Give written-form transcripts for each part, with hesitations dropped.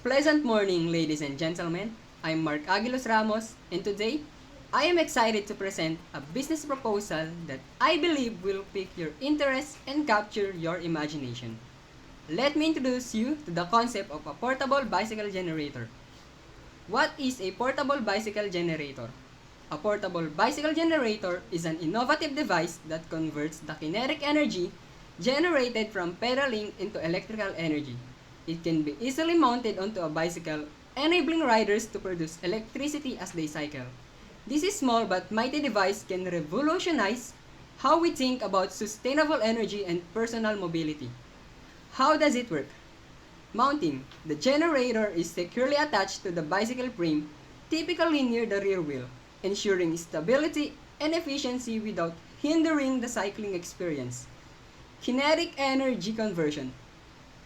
Pleasant morning, ladies and gentlemen. I'm Mark Aguilos Ramos, and today I am excited to present a business proposal that I believe will pique your interest and capture your imagination. Let me introduce you to the concept of a portable bicycle generator. What is a portable bicycle generator? A portable bicycle generator is an innovative device that converts the kinetic energy generated from pedaling into electrical energy. It can be easily mounted onto a bicycle, enabling riders to produce electricity as they cycle. This small but mighty device can revolutionize how we think about sustainable energy and personal mobility. How does it work? Mounting. The generator is securely attached to the bicycle frame, typically near the rear wheel, ensuring stability and efficiency without hindering the cycling experience. Kinetic energy conversion.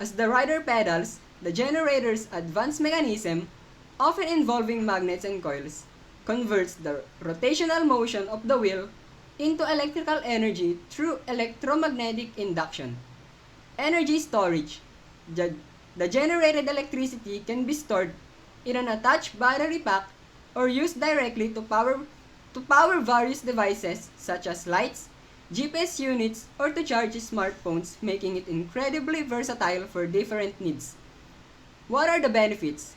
As the rider pedals, the generator's advanced mechanism, often involving magnets and coils, converts the rotational motion of the wheel into electrical energy through electromagnetic induction. Energy storage. The generated electricity can be stored in an attached battery pack or used directly to power various devices such as lights, GPS units, or to charge smartphones, making it incredibly versatile for different needs. What are the benefits?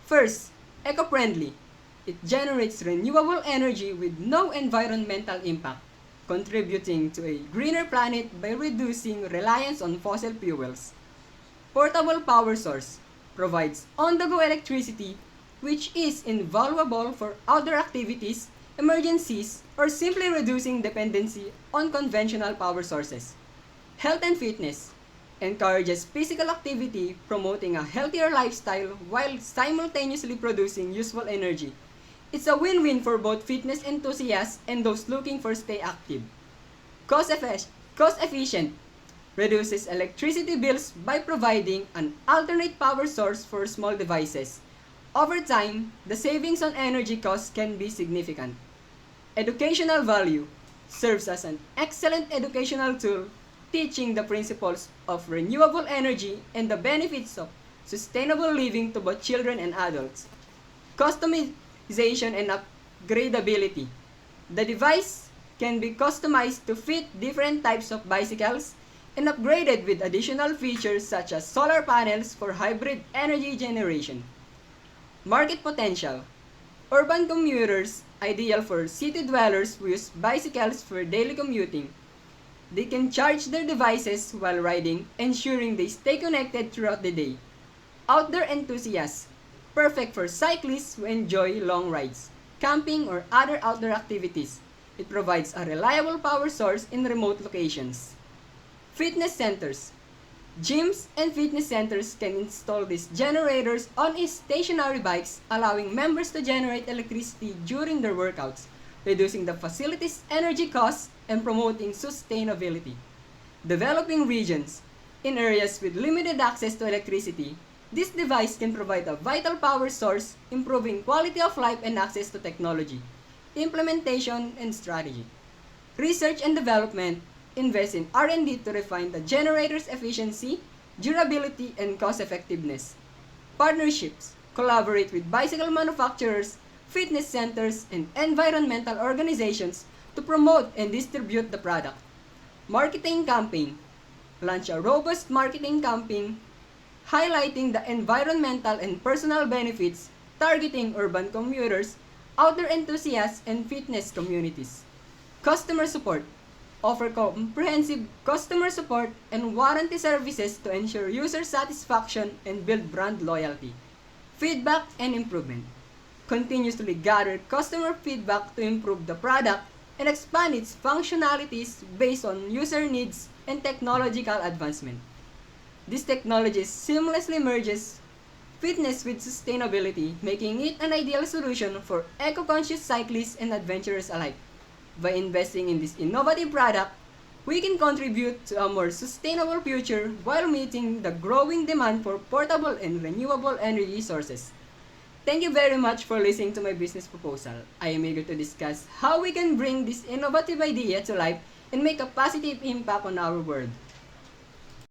First, eco-friendly. It generates renewable energy with no environmental impact, contributing to a greener planet by reducing reliance on fossil fuels. Portable power source provides on-the-go electricity, which is invaluable for outdoor activities, emergencies, or simply reducing dependency on conventional power sources. Health and fitness encourages physical activity, promoting a healthier lifestyle while simultaneously producing useful energy. It's a win-win for both fitness enthusiasts and those looking for stay active. Cost efficient reduces electricity bills by providing an alternate power source for small devices. Over time, the savings on energy costs can be significant. Educational value serves as an excellent educational tool, teaching the principles of renewable energy and the benefits of sustainable living to both children and adults. Customization and upgradability. The device can be customized to fit different types of bicycles and upgraded with additional features such as solar panels for hybrid energy generation. Market potential. Urban commuters, ideal for city dwellers who use bicycles for daily commuting. They can charge their devices while riding, ensuring they stay connected throughout the day. Outdoor enthusiasts, perfect for cyclists who enjoy long rides, camping, or other outdoor activities. It provides a reliable power source in remote locations. Fitness centers. Gyms and fitness centers can install these generators on stationary bikes, allowing members to generate electricity during their workouts, reducing the facility's energy costs and promoting sustainability. Developing regions. In areas with limited access to electricity, this device can provide a vital power source, improving quality of life and access to technology. Implementation and strategy. Research and development. Invest in R&D to refine the generator's efficiency, durability, and cost-effectiveness. Partnerships. Collaborate with bicycle manufacturers, fitness centers, and environmental organizations to promote and distribute the product. Marketing campaign. Launch a robust marketing campaign highlighting the environmental and personal benefits, targeting urban commuters, outdoor enthusiasts, and fitness communities. Customer support. Offer comprehensive customer support and warranty services to ensure user satisfaction and build brand loyalty. Feedback and improvement. Continuously gather customer feedback to improve the product and expand its functionalities based on user needs and technological advancement. This technology seamlessly merges fitness with sustainability, making it an ideal solution for eco-conscious cyclists and adventurers alike. By investing in this innovative product, we can contribute to a more sustainable future while meeting the growing demand for portable and renewable energy sources. Thank you very much for listening to my business proposal. I am eager to discuss how we can bring this innovative idea to life and make a positive impact on our world.